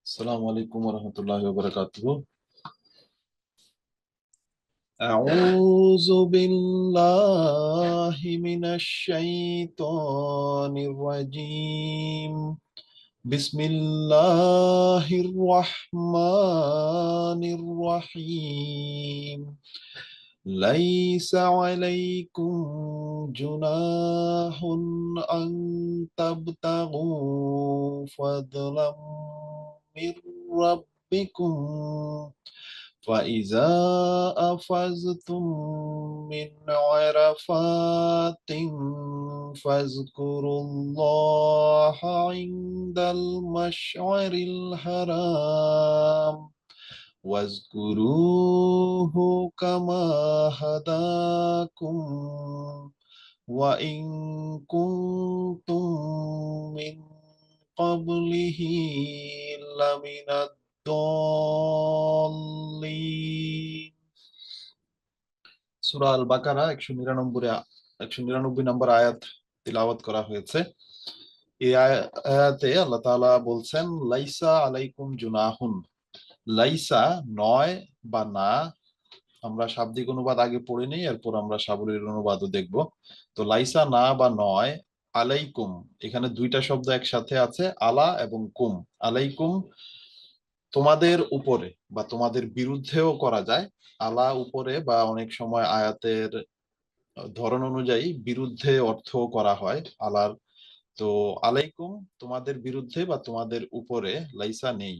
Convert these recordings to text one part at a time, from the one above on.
السلام عليكم ورحمة الله وبركاته. أعوذ بالله من الشيطان الرجيم. بسم الله الرحمن الرحيم. ليس عليكم جناح أن تبتغوا فضلا من ربكم فإذا أفضتم من عرفات فاذكروا الله عند المشعر الحرام واذكروه كما هداكم وإن كنتم من قبله لمن الضالين. সূরা আল বাকারা 199 নম্বর আয়াত তিলাওয়াত করা হয়েছে। এই আয়াতে আল্লাহ তাআলা বলছেন, লাইসা আলাইকুম জুনাহুন। লাইসা নয় বা না, আমরা শাব্দিক অনুবাদ আগে পড়ে নিই, এরপর আমরা সাবলীল অনুবাদও দেখব। তো লাইসা না বা নয়, আলাইকুম এখানে দুইটা শব্দ একসাথে আছে, আলা এবং কুম। আলাইকুম তোমাদের উপরে বা তোমাদের বিরুদ্ধেও করা যায়, আলা উপরে বা অনেক সময় আয়াতের ধরন অনুযায়ী বিরুদ্ধে অর্থ করা হয় আলার। তো আলাইকুম তোমাদের বিরুদ্ধে বা তোমাদের উপরে লাইসা নেই।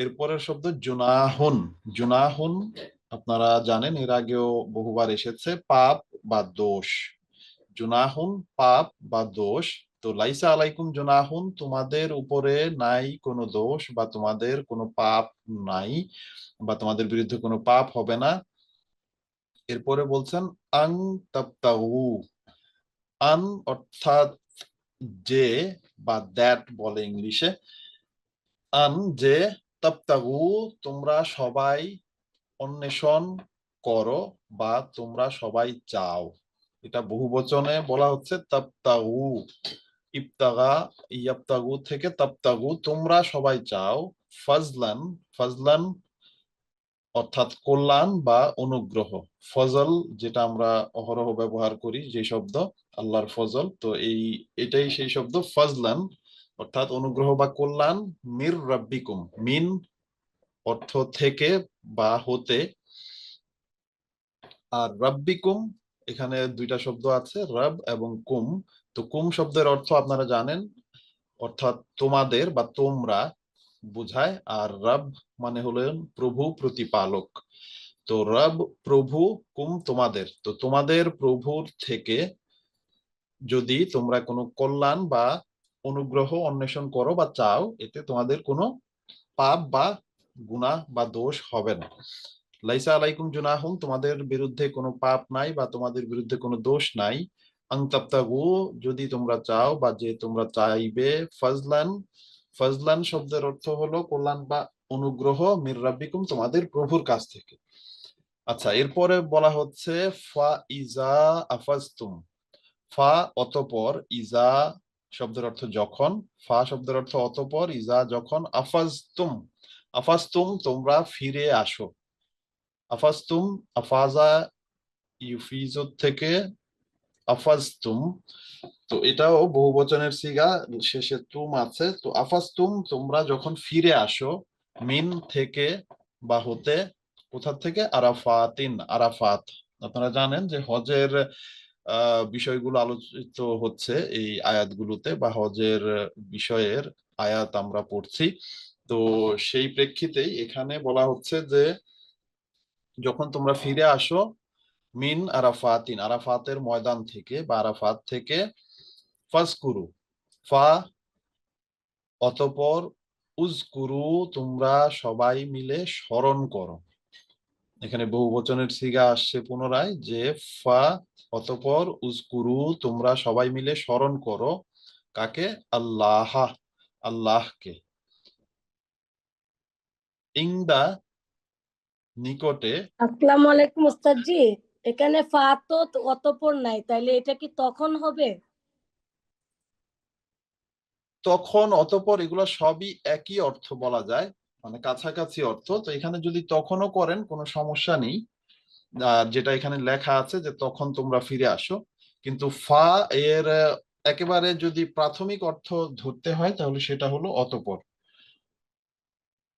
এরপরের শব্দ জুনাহুন। জুনাহুন আপনারা জানেন, এর আগেও বহুবার এসেছে, পাপ বা দোষ। জুনাহুন পাপ বা দোষ। তো লাইসা আলাইকুম জুনাহুন তোমাদের উপরে নাই কোনো দোষ বা তোমাদের কোনো পাপ নাই বা তোমাদের বিরুদ্ধে কোনো পাপ হবে না। এরপরে বলছেন আং তাবতাগু। আন অর্থাৎ যে বা দ্যাট বলে ইংলিশে। আন যে, তাবতাগু তোমরা সবাই অন্বেষণ করো বা তোমরা সবাই চাও। এটা বহুবচনে বলা হচ্ছে তাবতাগু। ইবতাগা ইয়াবতাগু থেকে তাবতাগু তোমরা সবাই চাও। ফাজলান ফাজলান অর্থাৎ কল্যাণ বা অনুগ্রহ। ফজল যেটা আমরা অহরহ ব্যবহার করি যে শব্দ, আল্লাহর ফজল, তো এটাই সেই শব্দ ফজলান অর্থাৎ অনুগ্রহ বা কল্যাণ। মির রাব্বিকুম, মিন অর্থ থেকে বা হতে, আর রাব্বিকুম এখানে দুইটা শব্দ আছে, রব এবং কুম। তো কুম শব্দের অর্থ আপনারা জানেন, অর্থাৎ তোমাদের বা তোমরা বুঝায়। আর রব মানে হলেন প্রভু, প্রতিপালক। তো রব প্রভু, কুম তোমাদের। তো তোমাদের প্রভুর থেকে যদি তোমরা কোনো কল্যাণ বা অনুগ্রহ অন্বেষণ করো বা চাও, এতে তোমাদের কোনো পাপ বা গুনাহ বা দোষ হবে না। লাইসা আলাইকুম জুনাহুম তোমাদের বিরুদ্ধে কোনো পাপ নাই বা তোমাদের বিরুদ্ধে কোনো দোষ নাই। আং তাবতাগু যদি তোমরা চাও বা যে তোমরা চাইবে, ফাজলান ফাজলান শব্দের অর্থ হলো কল্যাণ বা অনুগ্রহ, মির রাব্বিকুম তোমাদের প্রভুর কাছ থেকে। আচ্ছা, এরপরে বলা হচ্ছে ফা ইজা আফাজতুম। ফা অতঃপর, ইজা শব্দের অর্থ যখন, ফা শব্দের অর্থ অতঃপর, ইজা যখন, আফাজতুম আফাজতুম তোমরা ফিরে আসো। আফাজতুম আফাজা ইউফিজুর থেকে আফাজতুম, তো এটাও বহুবচনের সিগা, শেষে তুম আছে। তো আফাজতুম তোমরা যখন ফিরে আসো, মিন থেকে বা হতে, কোথা থেকে, আরাফাতিন আরাফাত। আপনারা জানেন যে হজের বিষয়গুলো আলোচিত হচ্ছে এই আয়াতগুলোতে, বা হজের বিষয়ের আয়াত আমরা পড়ছি। তো সেই প্রেক্ষিতেই এখানে বলা হচ্ছে যে যখন তোমরা ফিরে আসো, মিন আরাফাতিন আরাফাতের ময়দান থেকে বা আরাফাত থেকে, ফাজকুরু ফা অতঃপর, উজকুরু তোমরা সবাই মিলে স্মরণ করো। এখানে বহুবচনের সিগা আসছে পুনরায়, যে ফা অতঃপর, উজকুরু তোমরা সবাই মিলে স্মরণ করো। কাকে? আল্লাহ, আল্লাহকে। ইংদা নিকটে। আসসালামু আলাইকুম ওস্তাদ জি। এখানে ফা তো অতঃপর নাই, তাইলে এটা কি তখন হবে? তখন, অতঃপর এগুলো সবই একই অর্থ বলা যায়, মানে কাছাকাছি অর্থ। তো এখানে যদি তখনও করেন কোনো সমস্যা নেই। আর যেটা এখানে লেখা আছে যে তখন তোমরা ফিরে আসো, কিন্তু ফা এর একেবারে যদি প্রাথমিক অর্থ ধরতে হয় তাহলে সেটা হলো অতঃপর।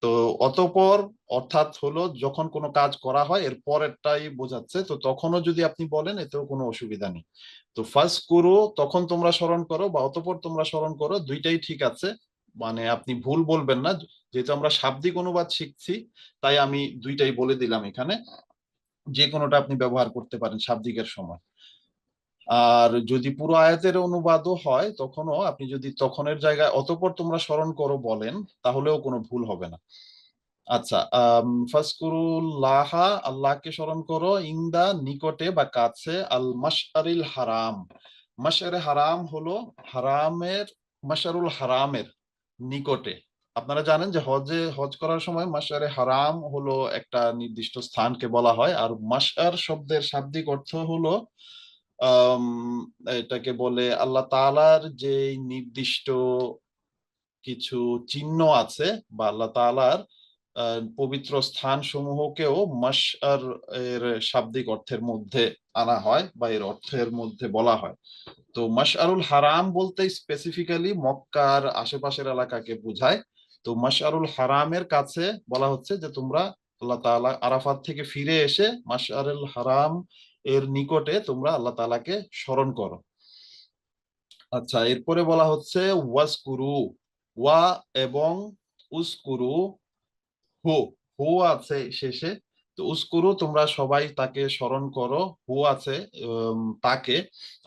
তো অতঃপর অর্থাৎ হলো যখন কোনো কাজ করা হয় এর পরেরটাই বোঝাচ্ছে, তো তখনও যদি আপনি বলেন এতেও কোনো অসুবিধা নেই। তো ফার্স্ট করো তখন তোমরা স্মরণ করো, বা অতঃপর তোমরা স্মরণ করো, দুইটাই ঠিক আছে। মানে আপনি ভুল বলবেন না, যেহেতু আমরা শাব্দিক অনুবাদ শিখছি তাই আমি দুইটাই বলে দিলাম এখানে, যে কোনোটা আপনি ব্যবহার করতে পারেন শাব্দিকের সময়। আর যদি পুরো আয়াতের অনুবাদও হয় তখনও আপনি যদি তখনের জায়গায় অতঃপর তোমরা স্মরণ করো বলেন তাহলেও কোনো ভুল হবে না। আচ্ছা, ফাজকুরুল্লাহা, আল্লাহকে স্মরণ করো, ইনদা নিকটে বা কাছে, আল মাশআরিল হারাম। মাশআরে হারাম হলো হারামের, মাশআরুল হারামের নিকটে। আপনারা জানেন যে হজ করার সময় মাশআরে হারাম হলো একটা নির্দিষ্ট স্থানকে বলা হয়, আর মাশআর শব্দের শাব্দিক অর্থ হলো আম, এটাকে বলে আল্লাহ তাআলার যে নির্দিষ্ট কিছু চিহ্ন আছে, বা আল্লাহ তাআলার পবিত্র স্থান সমূহকেও মাশআর এর শাব্দিক অর্থের মধ্যে আনা হয় বা এর অর্থের মধ্যে বলা হয়। তো মাশআরুল হারাম বলতে স্পেসিফিক্যালি মক্কার আশেপাশের এলাকাকে বোঝায়। তো মাশআরুল হারামের কাছে বলা হচ্ছে যে তোমরা আল্লাহ তাআলা আরাফাত থেকে ফিরে এসে মাশআরুল হারাম এর নিকটে তোমরা আল্লাহ তাআলাকে স্মরণ করো। আচ্ছা, এরপরে বলা হচ্ছে ওয়াজকুরু, ওয়া এবং উজকুরু, হু, হু আছে শেষে। তো উজকুরু তোমরা সবাই তাকে স্মরণ করো, হু আছে তাকে।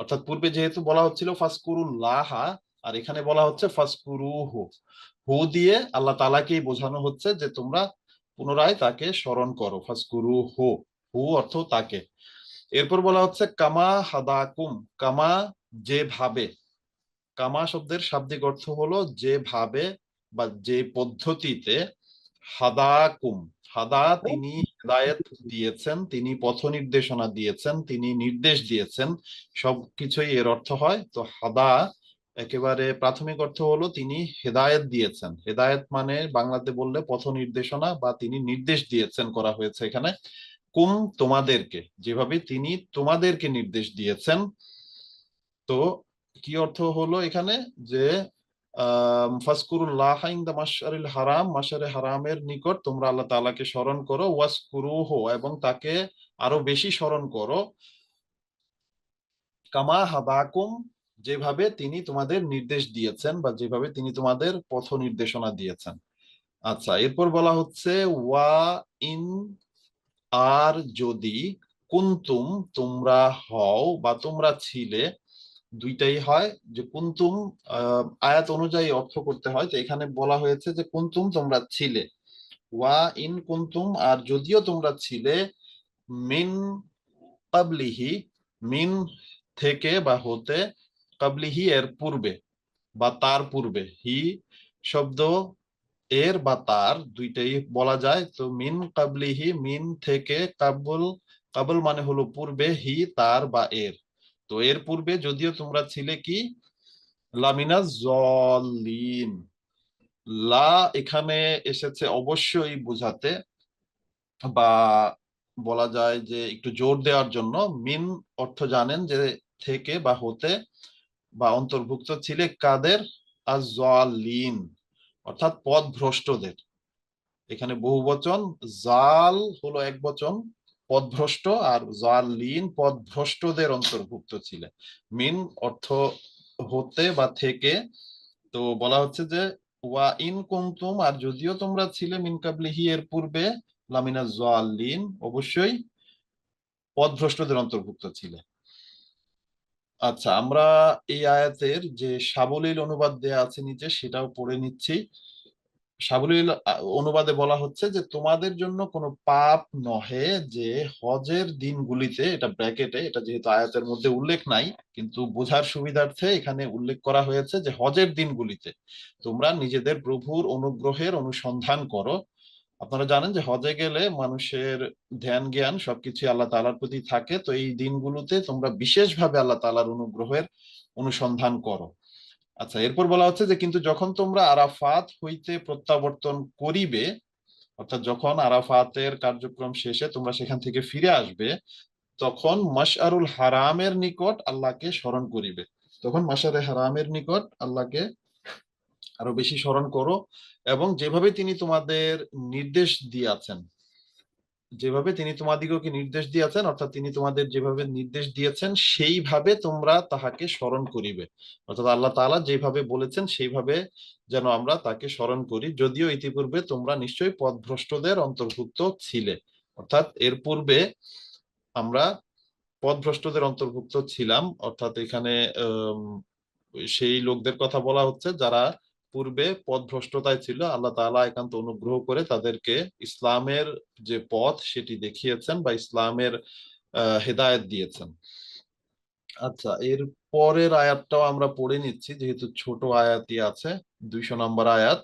অর্থাৎ পূর্বে যেহেতু বলা হচ্ছিল ফাজকুরুল্লাহা, আর এখানে বলা হচ্ছে ফাজকুরুহু। হু দিয়ে আল্লাহ তাআলাকেই বোঝানো হচ্ছে যে তোমরা পুনরায় তাকে স্মরণ করো, ফাজকুরুহু, হু অর্থ তাকে। এরপর বলা হচ্ছে কামা হাদাকুম, কামা যেভাবে। কামা শব্দের শাব্দিক অর্থ হলো যেভাবে বা যে পদ্ধতিতে, হাদাকুম, হাদা তিনি হেদায়েত দিয়েছেন, তিনি পথ নির্দেশনা দিয়েছেন, তিনি নির্দেশ দিয়েছেন, সবকিছুই এর অর্থ হয়। তো হাদা একেবারে প্রাথমিক অর্থ হলো তিনি হেদায়েত দিয়েছেন। হেদায়েত মানে বাংলাতে বললে পথ নির্দেশনা, বা তিনি নির্দেশ দিয়েছেন করা হয়েছে এখানে। কুম তোমাদেরকে, যেভাবে তিনি তোমাদেরকে নির্দেশ দিয়েছেন। তো কি অর্থ হলো এখানে, যে ফাজকুরুল্লাহ ইনদা মাশআরিল হারাম, মাশআরে হারামের নিকট তোমরা আল্লাহ তাআলাকে স্মরণ করো, ওয়াজকুরুহু এবং তাকে আরো বেশি স্মরণ করো, কামা হাদাকুম যেভাবে তিনি তোমাদের নির্দেশ দিয়েছেন বা যেভাবে তিনি তোমাদের পথ নির্দেশনা দিয়েছেন। আচ্ছা, এরপর বলা হচ্ছে ওয়া ইন, আর যদি, কুনতুম তোমরা হও বা তোমরা ছিলে, দুইটাই হয়। যে কুনতুম আয়াত অনুযায়ী অর্থ করতে হয়, তো এখানে বলা হয়েছে যে কুনতুম তোমরা ছিলে, ওয়া ইন কুনতুম আর যদিও তোমরা ছিলে, মিন কাবলিহি, মিন থেকে বা হতে, কাবলিহি এর পূর্বে বা তার পূর্বে, হি শব্দ এর বা তার দুইটাই বলা যায়। তো মিন কাবলিহি মিন থেকে, কাবুল, কাবুল মানে হলো পূর্বে, হি তার বা এর। তো এর পূর্বে যদিও তোমরা ছিলে কি, লামিনা জলিন। লা এখানে এসেছে অবশ্যই বুঝাতে, বা বলা যায় যে একটু জোর দেওয়ার জন্য। মিন অর্থ জানেন যে থেকে বা হতে, বা অন্তর্ভুক্ত ছিলে কাদের, আজ-জালিন অর্থাৎ পথভ্রষ্টদের। এখানে বহুবচন, জাল হলো এক বচন, পথভ্রষ্ট, আর জালিন পথভ্রষ্টদের অন্তর্ভুক্ত ছিলে। মিন অর্থ হতে বা থেকে। তো বলা হচ্ছে যে ওয়া ইন কুনতুম আর যদিও তোমরা ছিলে, মিন কাবলিহি এর পূর্বে, লামিনা জালিন অবশ্যই পথভ্রষ্টদের অন্তর্ভুক্ত ছিলে। আচ্ছা, আমরা এই আয়াতের যে সাবলীল অনুবাদ দেয়া আছে নিচে সেটাও পড়ে নিচ্ছি। সাবলীল অনুবাদে বলা হচ্ছে যে তোমাদের জন্য কোনো পাপ নহে যে হজের দিনগুলিতে, এটা ব্র্যাকেটে, এটা যেহেতু আয়াতের মধ্যে উল্লেখ নাই কিন্তু বোঝার সুবিধার্থে এখানে উল্লেখ করা হয়েছে যে হজের দিনগুলিতে তোমরা নিজেদের প্রভুর অনুগ্রহের অনুসন্ধান করো। আপনারা জানেন যে হজে গেলে মানুষের ধ্যান জ্ঞান সবকিছু আল্লাহ তাআলার প্রতি থাকে, তো এই দিনগুলোতে তোমরা বিশেষভাবে আল্লাহ তাআলার অনুগ্রহের অনুসন্ধান করো। আচ্ছা, এরপর বলা হচ্ছে যে কিন্তু যখন তোমরা আরাফাত হইতে প্রত্যাবর্তন করিবে, অর্থাৎ যখন আরাফাতের কার্যক্রম শেষে তোমরা সেখান থেকে ফিরে আসবে, তখন মাশআরুল হারামের নিকট আল্লাহকে স্মরণ করিবে। তখন মাশআরে হারামের নিকট আল্লাহকে আরো বেশি স্মরণ করো, এবং যেভাবে তিনি তোমাদের নির্দেশ দিয়েছেন, যেভাবে তিনি তোমাদিগকে নির্দেশ দিয়েছেন, অর্থাৎ তিনি তোমাদের যেভাবে নির্দেশ দিয়েছেন সেইভাবে তোমরা তাহাকে স্মরণ করিবে। অর্থাৎ আল্লাহ তাআলা যেভাবে বলেছেন সেইভাবে যেন আমরা তাকে স্মরণ করি, যদিও ইতিপূর্বে তোমরা নিশ্চয়ই পথভ্রষ্টদের অন্তর্ভুক্ত ছিলে। অর্থাৎ এর পূর্বে আমরা পথভ্রষ্টদের অন্তর্ভুক্ত ছিলাম, অর্থাৎ এখানে আম, সেই লোকদের কথা বলা হচ্ছে যারা পূর্বে পথভ্রষ্টতায় ছিল। আল্লাহ তাআলা একান্ত অনুগ্রহ করে তাদেরকে ইসলামের যে পথ সেটি দেখিয়েছেন বা ইসলামের হেদায়েত দিয়েছেন। আচ্ছা, এর পরের আয়াতটাও আমরা পড়ে নিচ্ছি যেহেতু ছোট আয়াতই আছে, 200 নম্বর আয়াত।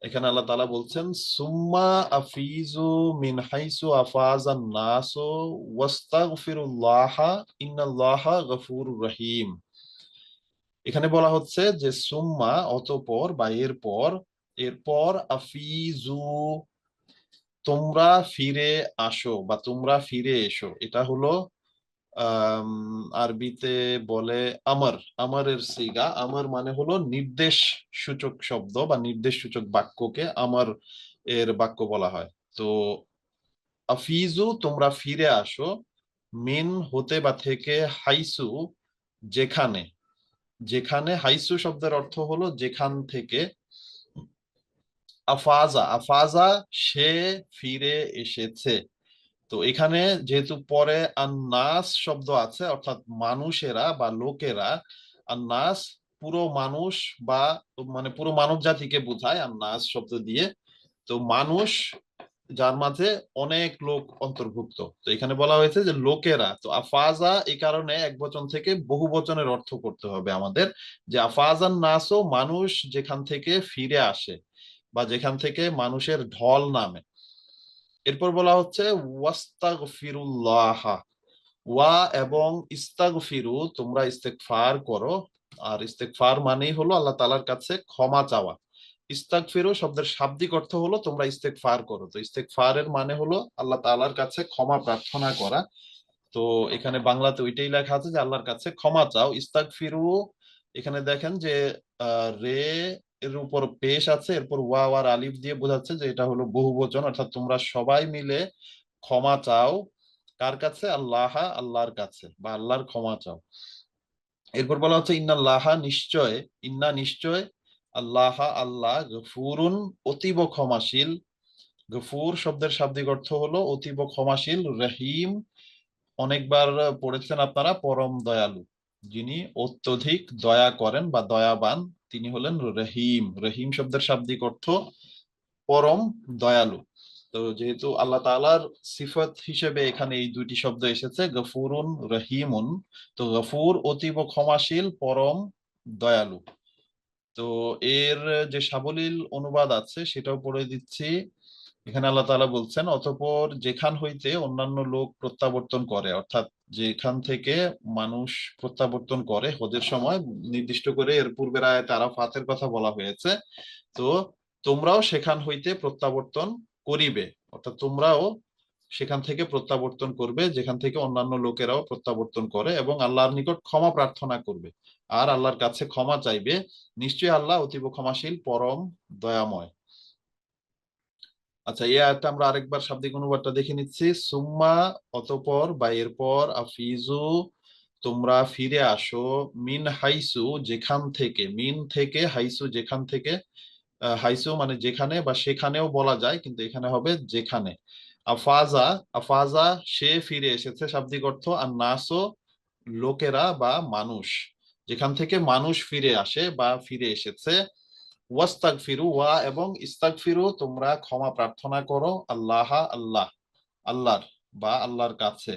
এখানে আল্লাহ তাআলা বলছেন, সুম্মা আফিজু মিন হাইসু আফাজান নাসু ওয়াস্তাগফিরুল্লাহা ইন্নাল্লাহা গফুরুর রহিম। এখানে বলা হচ্ছে যে সুম্মা অতঃপর বা এরপর, এরপর আফিজু তোমরা ফিরে আসো বা তোমরা ফিরে এসো। এটা হলো আরবিতে বলে আমর, আমরের সিগা। আমর মানে হলো নির্দেশ সূচক শব্দ বা নির্দেশ সূচক বাক্যকে আমর এর বাক্য বলা হয়। তো আফিজু তোমরা ফিরে আসো, মিন হতে বা থেকে, হাইসু যেখানে, যেখানে হাইসু শব্দের অর্থ হলো যেখান থেকে, আফাজা আফাজা সে ফিরে এসেছে। তো এখানে যেহেতু পরে আন্নাস শব্দ আছে, অর্থাৎ মানুষেরা বা লোকেরা, আন্নাস পুরো মানুষ বা মানে পুরো মানব জাতিকে বোঝায় আন্নাস শব্দ দিয়ে। তো মানুষ যার মাঝে অনেক লোক অন্তর্ভুক্ত, তো এখানে বলা হয়েছে যে লোকেরা। তো আফাজা এই কারণে এক বচন থেকে বহু বচনের অর্থ করতে হবে আমাদের, যে আফাজান নাসও মানুষ যেখান থেকে ফিরে আসে বা যেখান থেকে মানুষের ঢল নামে। এরপর বলা হচ্ছে ওয়াস্তাগফিরুল্লাহ, ওয়া এবং ইস্তাগফিরু তোমরা ইস্তেগফার করো। আর ইস্তেগফার মানেই হলো আল্লাহ তাআলার কাছে ক্ষমা চাওয়া। ইস্তাগফিরু শব্দের শাব্দিক অর্থ হলো তোমরা ইস্তেগফার করো। তো ইস্তেগফারের মানে হলো আল্লাহ তাআলার কাছে ক্ষমা প্রার্থনা করা। তো এখানে বাংলাতে ওইটাই লেখা আছে যে আল্লাহর কাছে ক্ষমা চাও। ইস্তাগফিরু এখানে দেখেন যে রে এর উপর পেশ আছে, এরপর ওয়া আর আলিফ দিয়ে বোঝাচ্ছে যে এটা হলো বহুবচন, অর্থাৎ তোমরা সবাই মিলে ক্ষমা চাও। কার কাছে? আল্লাহ, আল্লাহর কাছে, বা আল্লাহর ক্ষমা চাও। এরপর বলা হচ্ছে ইন্নাল্লাহা নিশ্চয়, ইন্না নিশ্চয়, আল্লাহ আল্লাহ, গফুরুন অতীব ক্ষমাশীল। গফুর শব্দের শাব্দিক অর্থ হলো অতীব ক্ষমাশীল, রহিম অনেকবার পড়েছেন আপনারা, পরম দয়ালু। যিনি অত্যধিক দয়া করেন বা দয়াবান তিনি হলেন রহিম। রহিম শব্দের শাব্দিক অর্থ পরম দয়ালু। তো যেহেতু আল্লাহ তাআলার সিফত হিসেবে এখানে এই দুইটি শব্দ এসেছে, গফুরুন রহিমুন, তো গফুর অতীব ক্ষমাশীল, পরম দয়ালু। তো এর যে সাবলীল অনুবাদ আছে সেটাও পড়ে দিচ্ছি। এখানে আল্লাহ তাআলা বলছেন, অতঃপর যেখান হইতে অন্যান্য লোক প্রত্যাবর্তন করে, অর্থাৎ যেখান থেকে মানুষ প্রত্যাবর্তন করে হজের সময়, নির্দিষ্ট করে এর পূর্বের আয়াতে আরাফাতের কথা বলা হয়েছে। তো তোমরাও সেখান হইতে প্রত্যাবর্তন করিবে, অর্থাৎ তোমরাও সেখান থেকে প্রত্যাবর্তন করবে যেখান থেকে অন্যান্য লোকেরাও প্রত্যাবর্তন করে, এবং আল্লাহর নিকট ক্ষমা প্রার্থনা করবে আর আল্লাহর কাছে ক্ষমা চাইবে। নিশ্চয়ই আল্লাহ অতীব ক্ষমাশীল, পরম দয়াময়। আচ্ছা, এই আয়াতটা আমরা আরেকবার শাব্দিক অনুবাদটা দেখে নিচ্ছি। সুম্মা অতঃপর বা এরপর, আফিজু তোমরা ফিরে আসো, মিন হাইসু যেখান থেকে, মিন থেকে, হাইসু যেখান থেকে। হাইসু মানে যেখানে বা সেখানেও বলা যায়, কিন্তু এখানে হবে যেখানে। আফাজা, আফাজা সে ফিরে এসেছে শাব্দিক অর্থ, আর নাসো লোকেরা বা মানুষ, যেখান থেকে মানুষ ফিরে আসে বা ফিরে এসেছে। ওয়াস্তাগফিরু ওয়া এবং ইস্তাগফিরু তোমরা ক্ষমা প্রার্থনা করো, আল্লাহ আল্লাহ, আল্লাহর বা আল্লাহর কাছে।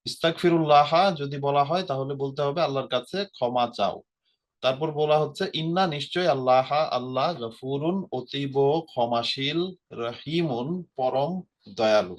ইস্তাগফিরুল্লাহ যদি বলা হয় তাহলে বলতে হবে আল্লাহর কাছে ক্ষমা চাও। তারপর বলা হচ্ছে ইন্না নিশ্চয় আল্লাহ আল্লাহ, গফুরুন অতীব ক্ষমাশীল, রহিমুন পরম দয়ালু।